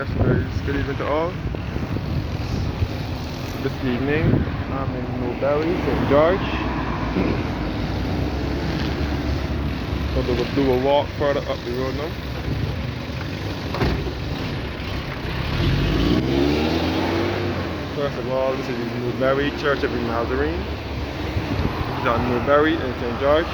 Yes, guys. Good evening to all. This evening, I'm in Newbury, St. George. So we'll do a walk further up the road now. First of all, this is the Newbury Church of the Nazarene. It's on Newbury in St. George.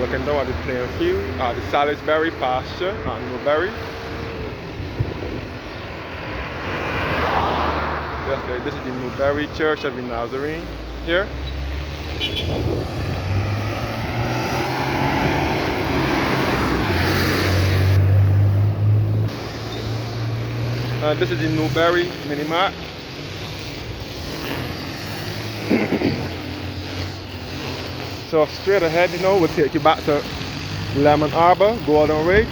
Looking down at the playing field at the Salisbury pasture at Newbury. Yes, guys, this is the Newbury Church of the Nazarene here. This is the Newbury mini mart. So straight ahead, we'll take you back to Lemon Arbor, Golden Ridge,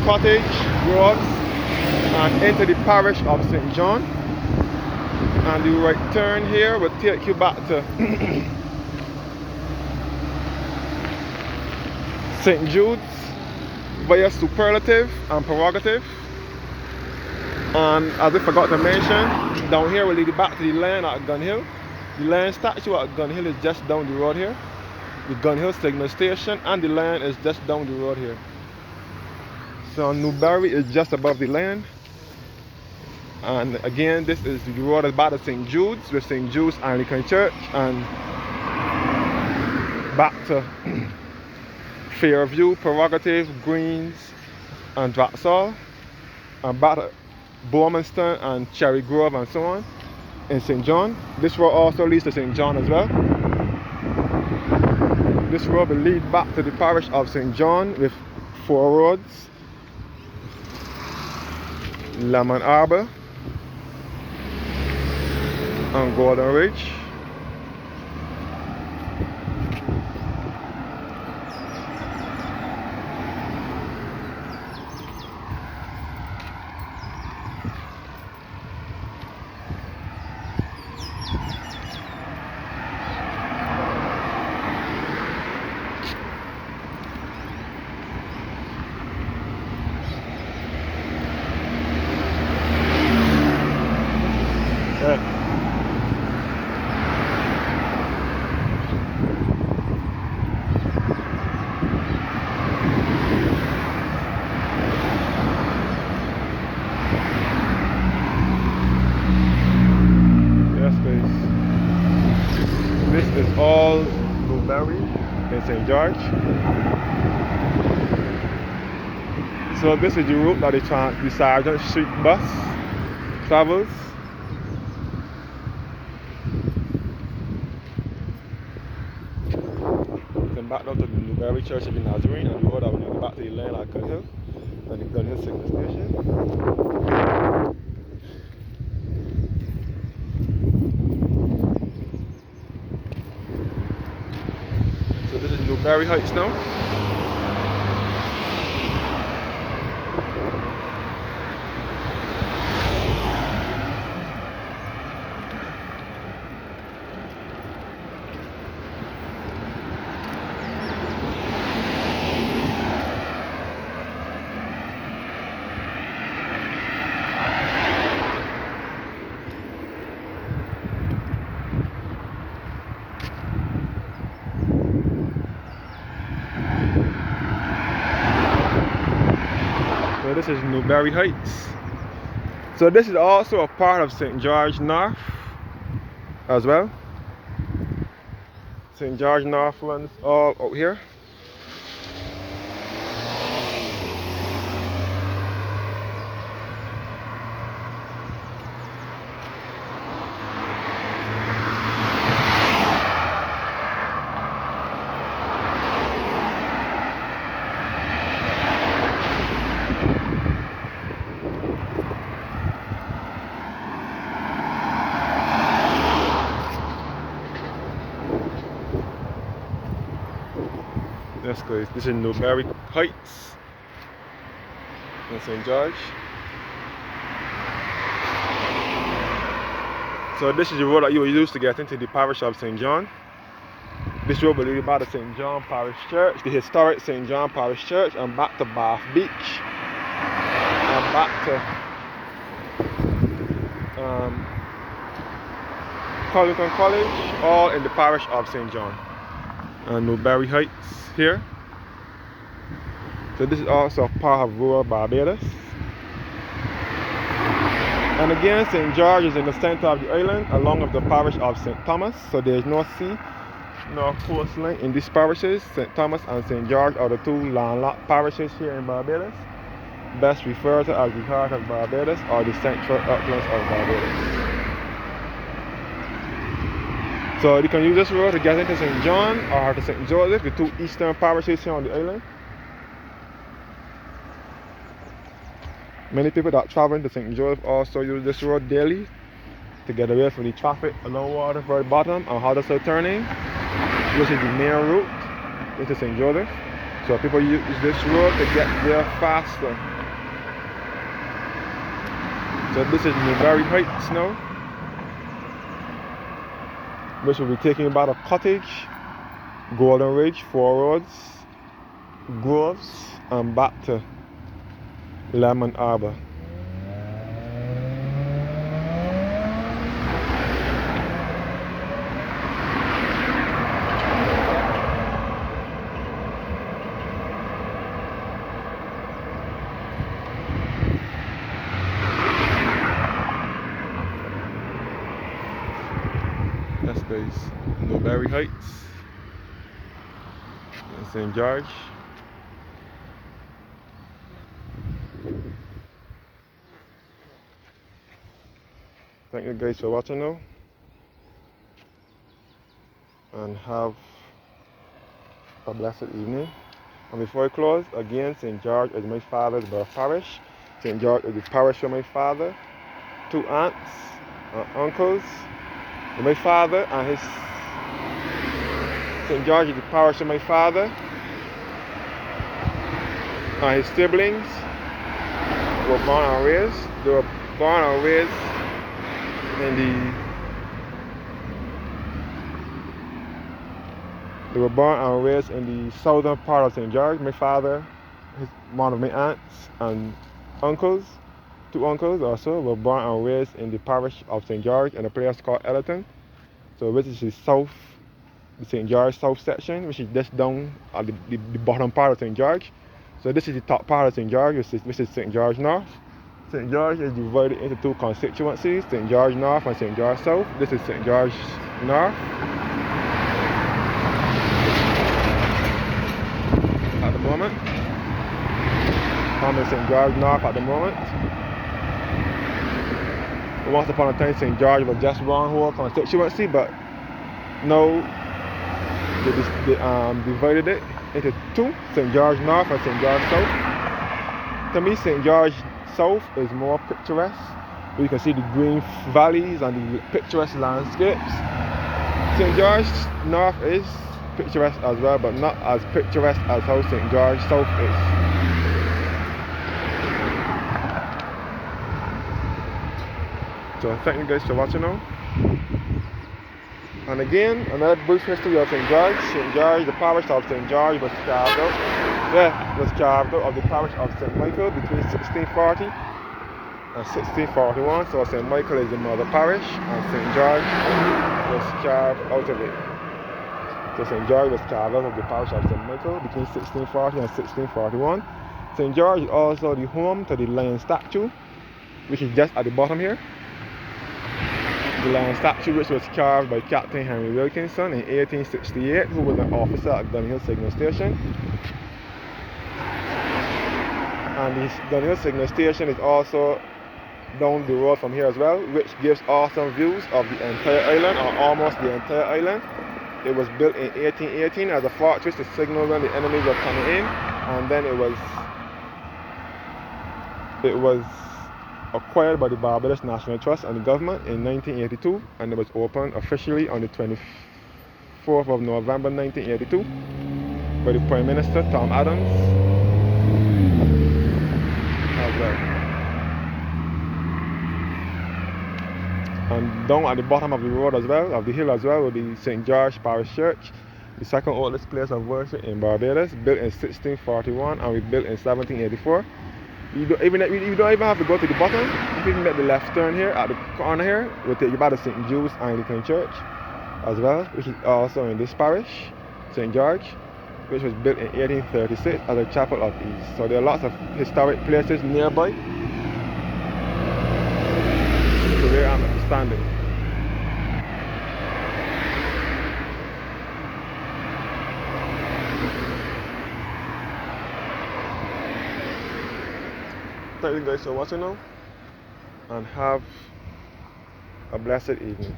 Cottage, Groves, and into the parish of St. John. And the right turn here will take you back to St. Jude's via Superlative and Prerogative. And as I forgot to mention, down here will lead you back to the land at Gun Hill. The land statue at Gun Hill is just down the road here. The Gun Hill signal station and the land is just down the road here. So Newbury is just above the land. And again, this is the road back to St. Jude's with St. Jude's Anglican Church, and back to Fairview, Prerogative, Greens, and Vauxhall, and back to Bormanston and Cherry Grove and so on in St. John. This road also leads to St. John as well. This road will lead back to the parish of St. John with 4 roads: Lemon Arbor and Golden Ridge. This is all Newbury in St. George. So this is the route that the Sergeant Street bus travels. Then back down to the Newbury Church of the Nazarene, and the road that will lead back to the land at Gun Hill and the Gun Hill signal station. So this is Newbury Heights now. So this is Newbury Heights. So this is also a part of St. George North as well. St. George North runs all out here. Yes, guys, this is Newbury Heights in St. George. So this is the road that you will use to get into the parish of St. John. This road will lead you back to St. John Parish Church, the historic St. John Parish Church, and back to Bath Beach, and back to Collington College, all in the parish of St. John. And Newbury Heights here. So this is also part of rural Barbados. And again, St. George is in the center of the island, along with the parish of St. Thomas. So there is no sea, no coastline in these parishes. St. Thomas and St. George are the two landlocked parishes here in Barbados, best referred to as the heart of Barbados or the central uplands of Barbados. So you can use this road to get into St. John or to St. Joseph, the two eastern parishes here on the island. Many people that travel to St. Joseph also use this road daily to get away from the traffic along Waterford Bottom and Huddersfield Turning, which is the main route into St. Joseph. So people use this road to get there faster. So this is Newbury Heights now, which will be taking about a cottage, Golden Ridge, Four Roads, Groves, and back to Lemon Arbor. That's guys, Newbury Heights in St. George. Thank you guys for watching now, and have a blessed evening. And before I close, again, St. George is my father's birth parish. St. George is the parish of my father, two aunts and uncles. And my father and his St. George is the parish of my father and his siblings were born and raised. They were born and raised in the southern part of St. George. My father, one of my aunts and uncles, two uncles also, were born and raised in the parish of St. George in a place called Ellerton. So which is the south, the St. George south section, which is just down at the bottom part of St. George. So this is the top part of St. George, which is St. George North. St. George is divided into two constituencies, St. George North and St. George South. This is St. George North. At the moment. I'm in St. George North at the moment. Once upon a time, St. George was just one whole constituency, but now they divided it into two, St. George North and St. George South. To me, St. George South is more picturesque. You can see the green valleys and the picturesque landscapes. St. George North is picturesque as well, but not as picturesque as how St. George South is. So thank you guys for watching now. And again, another brief history of St. George. St. George, the parish of St. George was carved out. Was carved out of the parish of St. Michael between 1640 and 1641. So St. Michael is the mother parish, and St. George was carved out of it. So St. George was carved out of the parish of St. Michael between 1640 and 1641. St. George is also the home to the lion statue, which is just at the bottom here. The lion statue, which was carved by Captain Henry Wilkinson in 1868, who was an officer at Gun Hill Signal Station. And this Gun Hill Signal Station is also down the road from here as well, which gives awesome views of the entire island, or almost the entire island. It was built in 1818 as a fortress to signal when the enemies were coming in, and then it was acquired by the Barbados National Trust and the government in 1982, and it was opened officially on the 24th of November 1982 by the Prime Minister Tom Adams as well. And down at the bottom of the road as well, of the hill as well, will be St. George Parish Church. the second oldest place of worship in Barbados, built in 1641 and we built in 1784. You don't even have to go to the bottom. You can make the left turn here at the corner here. We'll take you by the St. Jude's Anglican Church as well, which is also in this parish, St. George, which was built in 1836 as a chapel of ease. So there are lots of historic places nearby to where I'm standing. Thank you guys for watching now, and have a blessed evening.